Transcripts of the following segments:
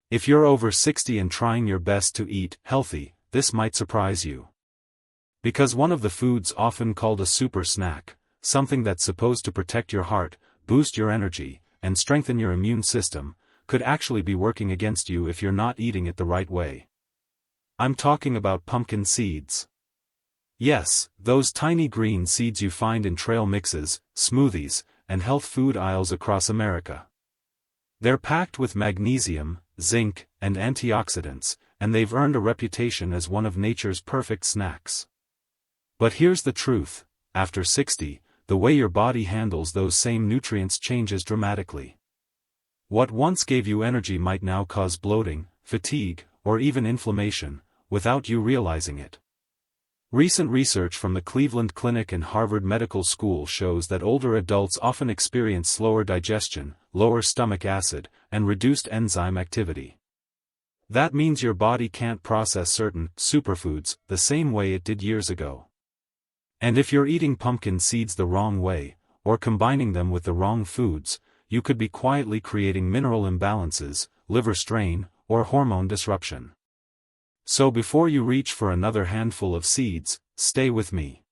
If you're over 60 and trying your best to eat healthy, this might surprise you. Because one of the foods often called a super snack, something that's supposed to protect your heart, boost your energy, and strengthen your immune system, could actually be working against you if you're not eating it the right way. I'm talking about pumpkin seeds. Yes, those tiny green seeds you find in trail mixes, smoothies, and health food aisles across America. They're packed with magnesium, zinc, and antioxidants, and they've earned a reputation as one of nature's perfect snacks. But here's the truth: after 60, the way your body handles those same nutrients changes dramatically. What once gave you energy might now cause bloating, fatigue, or even inflammation, without you realizing it. Recent research from the Cleveland Clinic and Harvard Medical School shows that older adults often experience slower digestion, lower stomach acid, and reduced enzyme activity. That means your body can't process certain superfoods the same way it did years ago. And if you're eating pumpkin seeds the wrong way, or combining them with the wrong foods, you could be quietly creating mineral imbalances, liver strain, or hormone disruption. So before you reach for another handful of seeds, stay with me.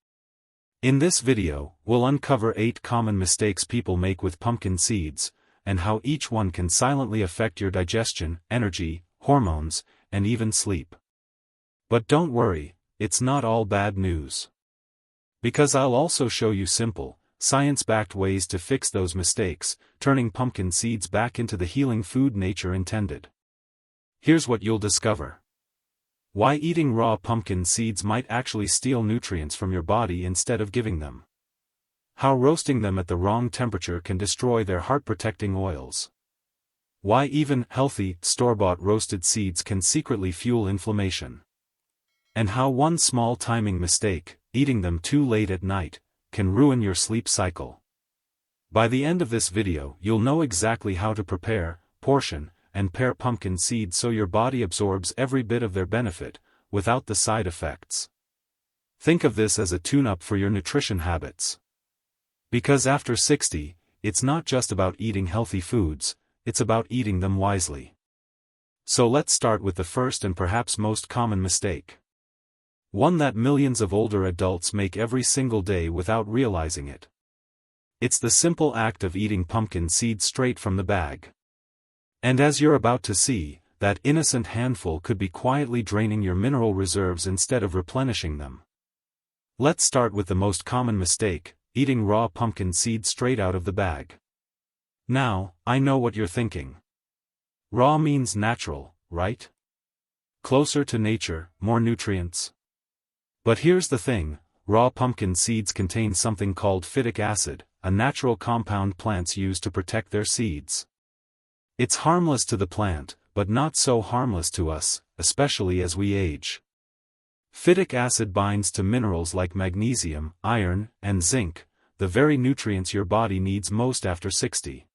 In this video, we'll uncover 8 common mistakes people make with pumpkin seeds, and how each one can silently affect your digestion, energy, hormones, and even sleep. But don't worry, it's not all bad news. Because I'll also show you simple, science-backed ways to fix those mistakes, turning pumpkin seeds back into the healing food nature intended. Here's what you'll discover. Why eating raw pumpkin seeds might actually steal nutrients from your body instead of giving them. How roasting them at the wrong temperature can destroy their heart-protecting oils. Why even healthy, store-bought roasted seeds can secretly fuel inflammation. And how one small timing mistake, eating them too late at night, can ruin your sleep cycle. By the end of this video, you'll know exactly how to prepare, portion, and pair pumpkin seeds so your body absorbs every bit of their benefit, without the side effects. Think of this as a tune-up for your nutrition habits. Because after 60, it's not just about eating healthy foods, it's about eating them wisely. So let's start with the first and perhaps most common mistake. One that millions of older adults make every single day without realizing it. It's the simple act of eating pumpkin seeds straight from the bag. And as you're about to see, that innocent handful could be quietly draining your mineral reserves instead of replenishing them. Let's start with the most common mistake, eating raw pumpkin seeds straight out of the bag. Now, I know what you're thinking. Raw means natural, right? Closer to nature, more nutrients. But here's the thing, raw pumpkin seeds contain something called phytic acid, a natural compound plants use to protect their seeds. It's harmless to the plant, but not so harmless to us, especially as we age. Phytic acid binds to minerals like magnesium, iron, and zinc, the very nutrients your body needs most after 60.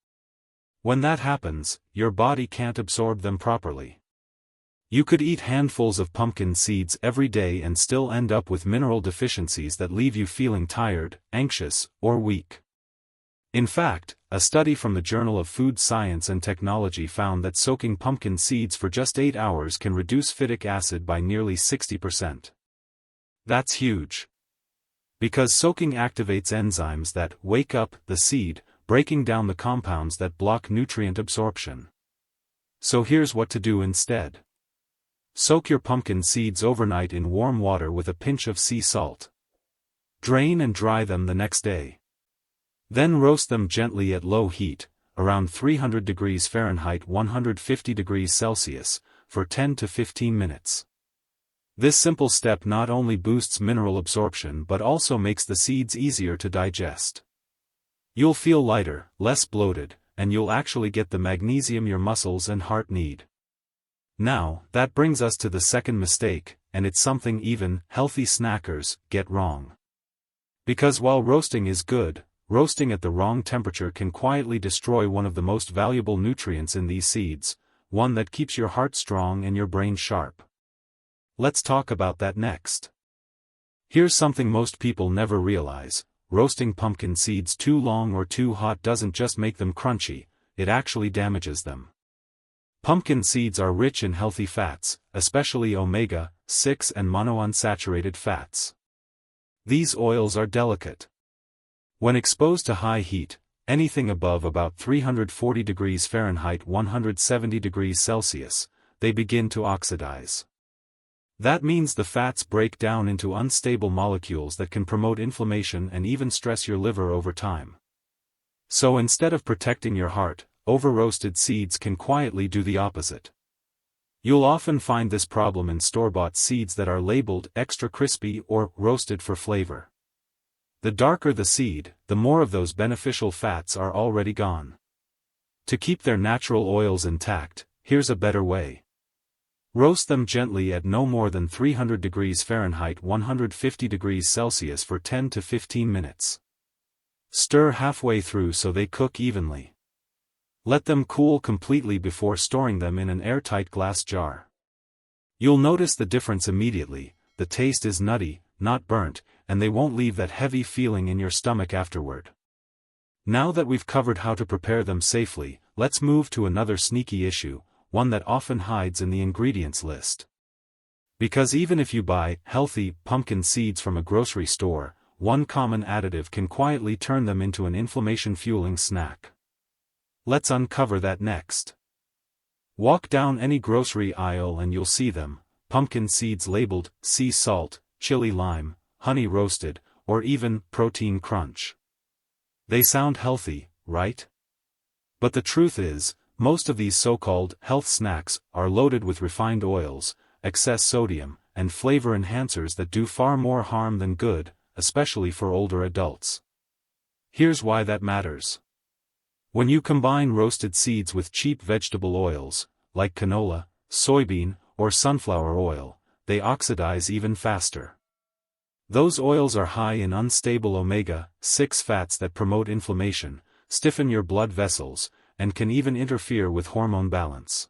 When that happens, your body can't absorb them properly. You could eat handfuls of pumpkin seeds every day and still end up with mineral deficiencies that leave you feeling tired, anxious, or weak. In fact, a study from the Journal of Food Science and Technology found that soaking pumpkin seeds for just 8 hours can reduce phytic acid by nearly 60%. That's huge. Because soaking activates enzymes that wake up the seed, breaking down the compounds that block nutrient absorption. So here's what to do instead. Soak your pumpkin seeds overnight in warm water with a pinch of sea salt. Drain and dry them the next day. Then roast them gently at low heat, around 300 degrees Fahrenheit 150 degrees Celsius, for 10 to 15 minutes. This simple step not only boosts mineral absorption but also makes the seeds easier to digest. You'll feel lighter, less bloated, and you'll actually get the magnesium your muscles and heart need. Now, that brings us to the second mistake, and it's something even healthy snackers get wrong. Because while roasting is good, roasting at the wrong temperature can quietly destroy one of the most valuable nutrients in these seeds, one that keeps your heart strong and your brain sharp. Let's talk about that next. Here's something most people never realize: roasting pumpkin seeds too long or too hot doesn't just make them crunchy, it actually damages them. Pumpkin seeds are rich in healthy fats, especially omega-6 and monounsaturated fats. These oils are delicate. When exposed to high heat, anything above about 340 degrees Fahrenheit 170 degrees Celsius, they begin to oxidize. That means the fats break down into unstable molecules that can promote inflammation and even stress your liver over time. So instead of protecting your heart, over-roasted seeds can quietly do the opposite. You'll often find this problem in store-bought seeds that are labeled extra crispy or roasted for flavor. The darker the seed, the more of those beneficial fats are already gone. To keep their natural oils intact, here's a better way. Roast them gently at no more than 300 degrees Fahrenheit 150 degrees Celsius for 10 to 15 minutes. Stir halfway through so they cook evenly. Let them cool completely before storing them in an airtight glass jar. You'll notice the difference immediately. The taste is nutty, not burnt, and they won't leave that heavy feeling in your stomach afterward. Now that we've covered how to prepare them safely, let's move to another sneaky issue, one that often hides in the ingredients list. Because even if you buy healthy pumpkin seeds from a grocery store, one common additive can quietly turn them into an inflammation-fueling snack. Let's uncover that next. Walk down any grocery aisle and you'll see them, pumpkin seeds labeled sea salt, chili lime, honey roasted, or even protein crunch. They sound healthy, right? But the truth is, most of these so-called health snacks are loaded with refined oils, excess sodium, and flavor enhancers that do far more harm than good, especially for older adults. Here's why that matters. When you combine roasted seeds with cheap vegetable oils, like canola, soybean, or sunflower oil, they oxidize even faster. Those oils are high in unstable omega-6 fats that promote inflammation, stiffen your blood vessels, and can even interfere with hormone balance.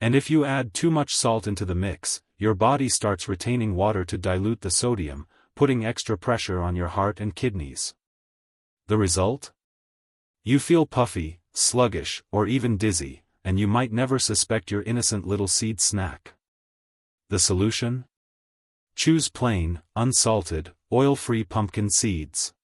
And if you add too much salt into the mix, your body starts retaining water to dilute the sodium, putting extra pressure on your heart and kidneys. The result? You feel puffy, sluggish, or even dizzy, and you might never suspect your innocent little seed snack. The solution? Choose plain, unsalted, oil-free pumpkin seeds.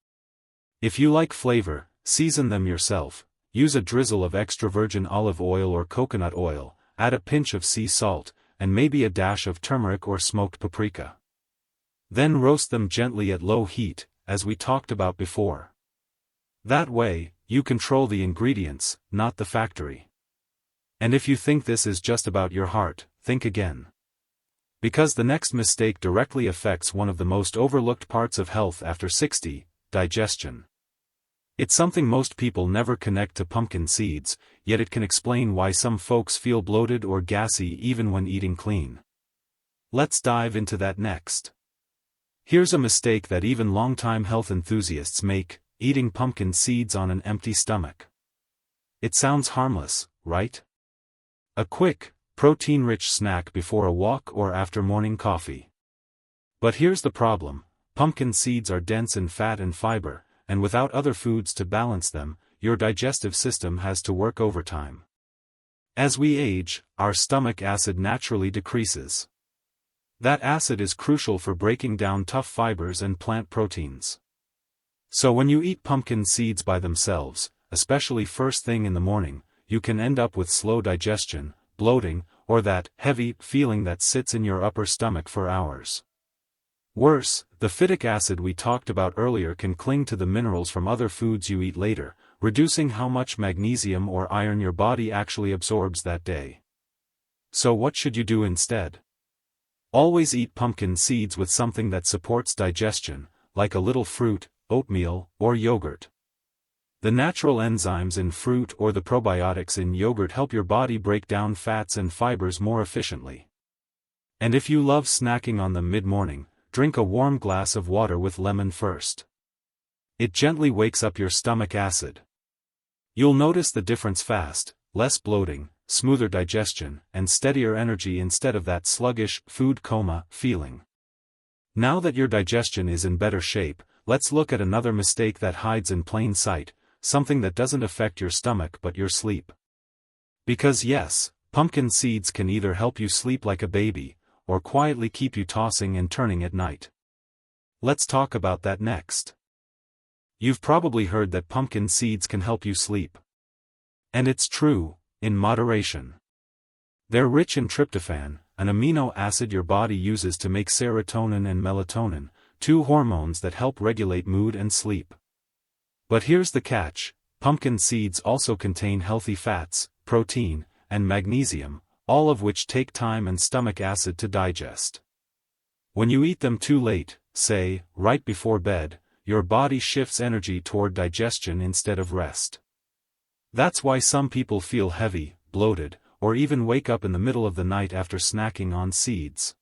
If you like flavor, season them yourself. Use a drizzle of extra virgin olive oil or coconut oil, add a pinch of sea salt, and maybe a dash of turmeric or smoked paprika. Then roast them gently at low heat, as we talked about before. That way, you control the ingredients, not the factory. And if you think this is just about your heart, think again. Because the next mistake directly affects one of the most overlooked parts of health after 60, digestion. It's something most people never connect to pumpkin seeds, yet it can explain why some folks feel bloated or gassy even when eating clean. Let's dive into that next. Here's a mistake that even longtime health enthusiasts make: eating pumpkin seeds on an empty stomach. It sounds harmless, right? A quick, protein-rich snack before a walk or after morning coffee. But here's the problem: pumpkin seeds are dense in fat and fiber, and without other foods to balance them, your digestive system has to work overtime. As we age, our stomach acid naturally decreases. That acid is crucial for breaking down tough fibers and plant proteins. So when you eat pumpkin seeds by themselves, especially first thing in the morning, you can end up with slow digestion, bloating, or that heavy feeling that sits in your upper stomach for hours. Worse, the phytic acid we talked about earlier can cling to the minerals from other foods you eat later, reducing how much magnesium or iron your body actually absorbs that day. So what should you do instead? Always eat pumpkin seeds with something that supports digestion, like a little fruit, oatmeal, or yogurt. The natural enzymes in fruit or the probiotics in yogurt help your body break down fats and fibers more efficiently. And if you love snacking on them mid-morning, drink a warm glass of water with lemon first. It gently wakes up your stomach acid. You'll notice the difference fast: less bloating, smoother digestion, and steadier energy instead of that sluggish, food coma feeling. Now that your digestion is in better shape, let's look at another mistake that hides in plain sight, something that doesn't affect your stomach but your sleep. Because yes, Pumpkin seeds can either help you sleep like a baby, or quietly keep you tossing and turning at night. Let's talk about that next. You've probably heard that pumpkin seeds can help you sleep. And it's true, in moderation. They're rich in tryptophan, an amino acid your body uses to make serotonin and melatonin, two hormones that help regulate mood and sleep. But here's the catch: pumpkin seeds also contain healthy fats, protein, and magnesium, all of which take time and stomach acid to digest. When you eat them too late, say, right before bed, your body shifts energy toward digestion instead of rest. That's why some people feel heavy, bloated, or even wake up in the middle of the night after snacking on seeds.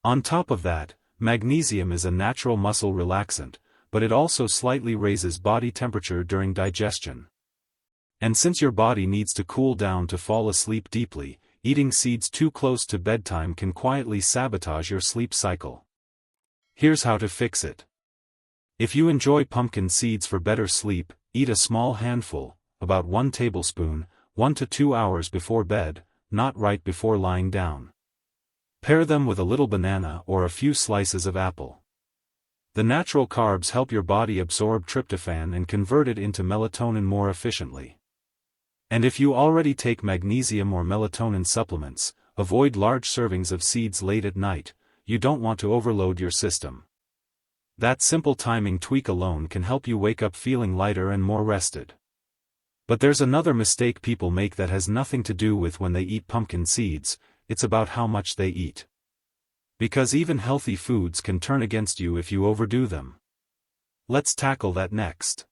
On top of that, magnesium is a natural muscle relaxant, but it also slightly raises body temperature during digestion. And since your body needs to cool down to fall asleep deeply, eating seeds too close to bedtime can quietly sabotage your sleep cycle. Here's how to fix it. If you enjoy pumpkin seeds for better sleep, eat a small handful, about 1 tablespoon, 1 to 2 hours before bed, not right before lying down. Pair them with a little banana or a few slices of apple. The natural carbs help your body absorb tryptophan and convert it into melatonin more efficiently. And if you already take magnesium or melatonin supplements, avoid large servings of seeds late at night. You don't want to overload your system. That simple timing tweak alone can help you wake up feeling lighter and more rested. But there's another mistake people make that has nothing to do with when they eat pumpkin seeds, it's about how much they eat. Because even healthy foods can turn against you if you overdo them. Let's tackle that next.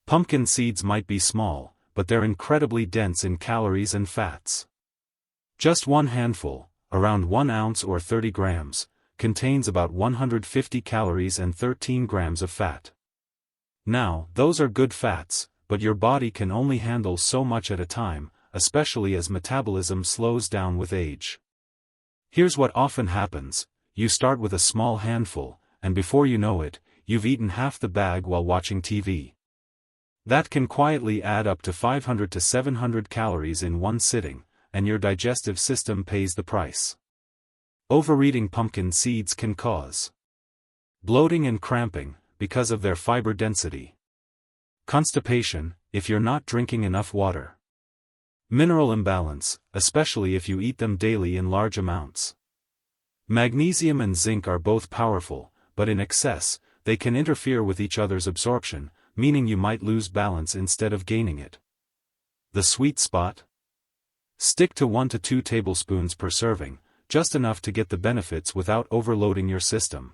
Pumpkin seeds might be small, but they're incredibly dense in calories and fats. Just one handful, around 1 ounce or 30 grams, contains about 150 calories and 13 grams of fat. Now, those are good fats, but your body can only handle so much at a time, especially as metabolism slows down with age. Here's what often happens: you start with a small handful, and before you know it, you've eaten half the bag while watching TV. That can quietly add up to 500 to 700 calories in one sitting, and your digestive system pays the price. Overeating pumpkin seeds can cause bloating and cramping, because of their fiber density. Constipation, if you're not drinking enough water. Mineral imbalance, especially if you eat them daily in large amounts. Magnesium and zinc are both powerful, but in excess, they can interfere with each other's absorption, meaning you might lose balance instead of gaining it. The sweet spot? Stick to 1 to 2 tablespoons per serving, just enough to get the benefits without overloading your system.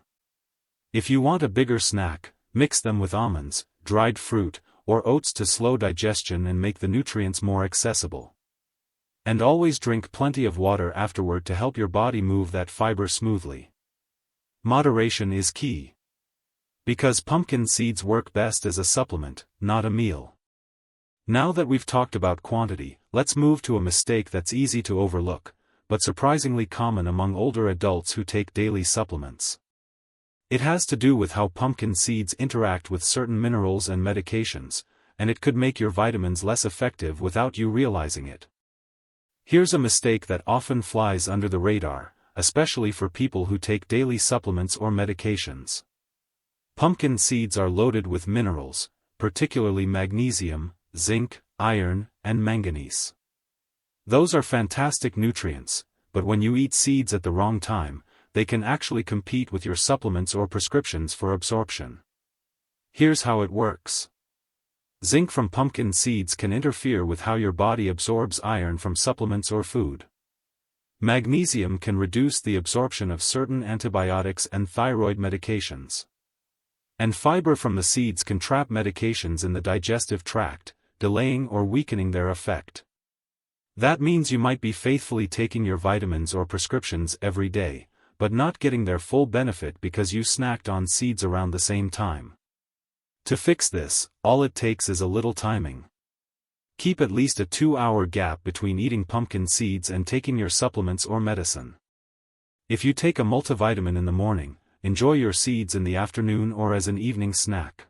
If you want a bigger snack, mix them with almonds, dried fruit, or oats to slow digestion and make the nutrients more accessible. And always drink plenty of water afterward to help your body move that fiber smoothly. Moderation is key. Because pumpkin seeds work best as a supplement, not a meal. Now that we've talked about quantity, let's move to a mistake that's easy to overlook, but surprisingly common among older adults who take daily supplements. It has to do with how pumpkin seeds interact with certain minerals and medications, and it could make your vitamins less effective without you realizing it. Here's a mistake that often flies under the radar, especially for people who take daily supplements or medications. Pumpkin seeds are loaded with minerals, particularly magnesium, zinc, iron, and manganese. Those are fantastic nutrients, but when you eat seeds at the wrong time, they can actually compete with your supplements or prescriptions for absorption. Here's how it works. Zinc from pumpkin seeds can interfere with how your body absorbs iron from supplements or food. Magnesium can reduce the absorption of certain antibiotics and thyroid medications. And fiber from the seeds can trap medications in the digestive tract, delaying or weakening their effect. That means you might be faithfully taking your vitamins or prescriptions every day, but not getting their full benefit because you snacked on seeds around the same time. To fix this, all it takes is a little timing. Keep at least a 2-hour gap between eating pumpkin seeds and taking your supplements or medicine. If you take a multivitamin in the morning, enjoy your seeds in the afternoon or as an evening snack.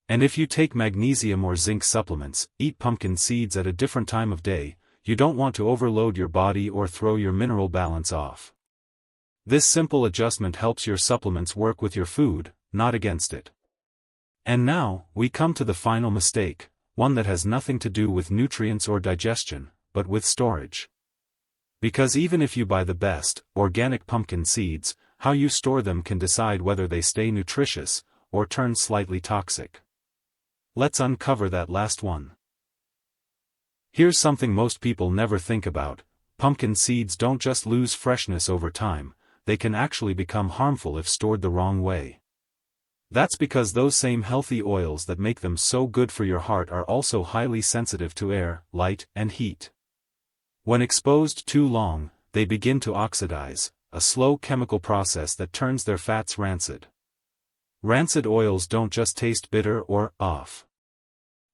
And if you take magnesium or zinc supplements, eat pumpkin seeds at a different time of day. you don't want to overload your body or throw your mineral balance off. This simple adjustment helps your supplements work with your food, not against it. And now, we come to the final mistake, one that has nothing to do with nutrients or digestion, but with storage. Because even if you buy the best, organic pumpkin seeds, how you store them can decide whether they stay nutritious, or turn slightly toxic. Let's uncover that last one. Here's something most people never think about: pumpkin seeds don't just lose freshness over time, they can actually become harmful if stored the wrong way. That's because those same healthy oils that make them so good for your heart are also highly sensitive to air, light, and heat. When exposed too long, they begin to oxidize, a slow chemical process that turns their fats rancid. Rancid oils don't just taste bitter or off.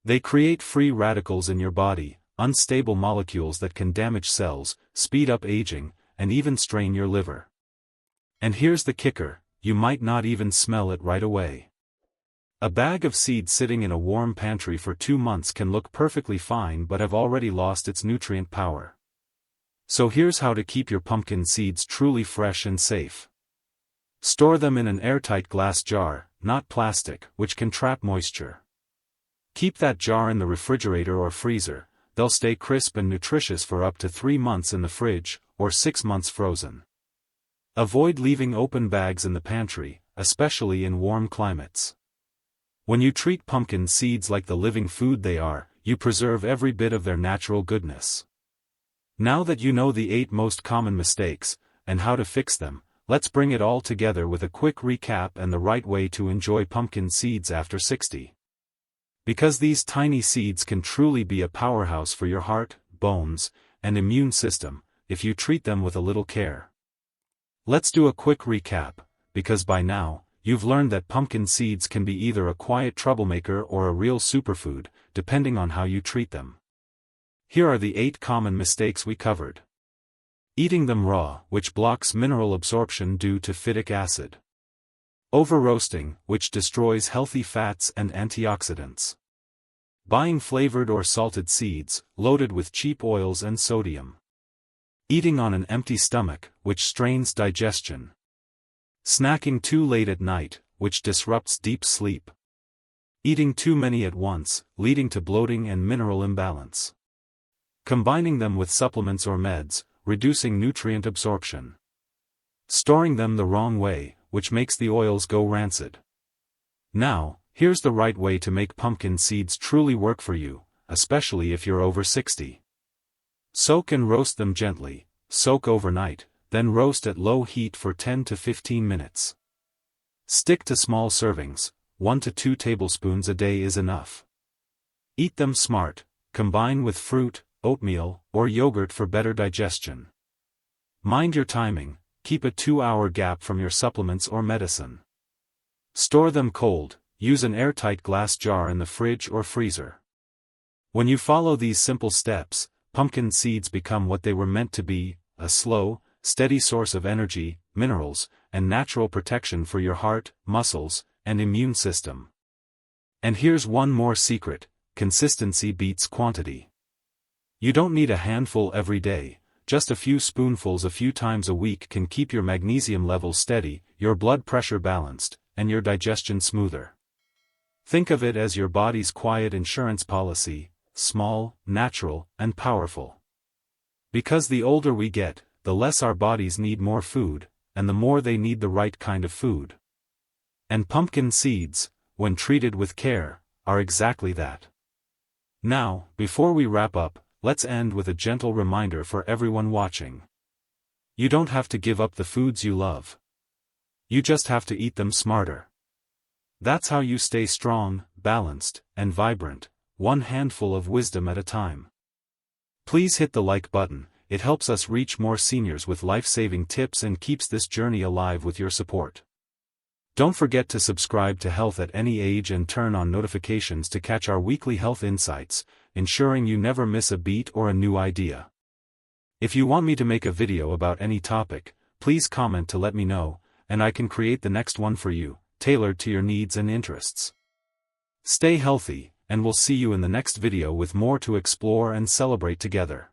They create free radicals in your body, unstable molecules that can damage cells, speed up aging, and even strain your liver. And here's the kicker: you might not even smell it right away. A bag of seeds sitting in a warm pantry for 2 months can look perfectly fine but have already lost its nutrient power. So here's how to keep your pumpkin seeds truly fresh and safe. Store them in an airtight glass jar, not plastic, which can trap moisture. Keep that jar in the refrigerator or freezer. They'll stay crisp and nutritious for up to 3 months in the fridge, or 6 months frozen. Avoid leaving open bags in the pantry, especially in warm climates. When you treat pumpkin seeds like the living food they are, you preserve every bit of their natural goodness. Now that you know the 8 most common mistakes, and how to fix them, let's bring it all together with a quick recap and the right way to enjoy pumpkin seeds after 60. Because these tiny seeds can truly be a powerhouse for your heart, bones, and immune system, if you treat them with a little care. Let's do a quick recap, because by now, you've learned that pumpkin seeds can be either a quiet troublemaker or a real superfood, depending on how you treat them. Here are the 8 common mistakes we covered. Eating them raw, which blocks mineral absorption due to phytic acid. Over-roasting, which destroys healthy fats and antioxidants. Buying flavored or salted seeds, loaded with cheap oils and sodium. Eating on an empty stomach, which strains digestion. Snacking too late at night, which disrupts deep sleep. Eating too many at once, leading to bloating and mineral imbalance. Combining them with supplements or meds, reducing nutrient absorption. Storing them the wrong way, which makes the oils go rancid. Now, here's the right way to make pumpkin seeds truly work for you, especially if you're over 60. Soak and roast them gently. Soak overnight, then roast at low heat for 10 to 15 minutes. Stick to small servings, 1 to 2 tablespoons a day is enough. Eat them smart, combine with fruit, oatmeal, or yogurt for better digestion. Mind your timing, keep a 2-hour gap from your supplements or medicine. Store them cold, use an airtight glass jar in the fridge or freezer. When you follow these simple steps, pumpkin seeds become what they were meant to be: a slow, steady source of energy, minerals, and natural protection for your heart, muscles, and immune system. And here's one more secret: consistency beats quantity. You don't need a handful every day, just a few spoonfuls a few times a week can keep your magnesium levels steady, your blood pressure balanced, and your digestion smoother. Think of it as your body's quiet insurance policy: small, natural, and powerful. Because the older we get, the less our bodies need more food, and the more they need the right kind of food. And pumpkin seeds, when treated with care, are exactly that. Now, before we wrap up, let's end with a gentle reminder for everyone watching. You don't have to give up the foods you love. You just have to eat them smarter. That's how you stay strong, balanced, and vibrant, one handful of wisdom at a time. Please hit the like button, it helps us reach more seniors with life-saving tips and keeps this journey alive with your support. Don't forget to subscribe to Health at Any Age and turn on notifications to catch our weekly health insights, ensuring you never miss a beat or a new idea. If you want me to make a video about any topic, please comment to let me know, and I can create the next one for you, tailored to your needs and interests. Stay healthy, and we'll see you in the next video with more to explore and celebrate together.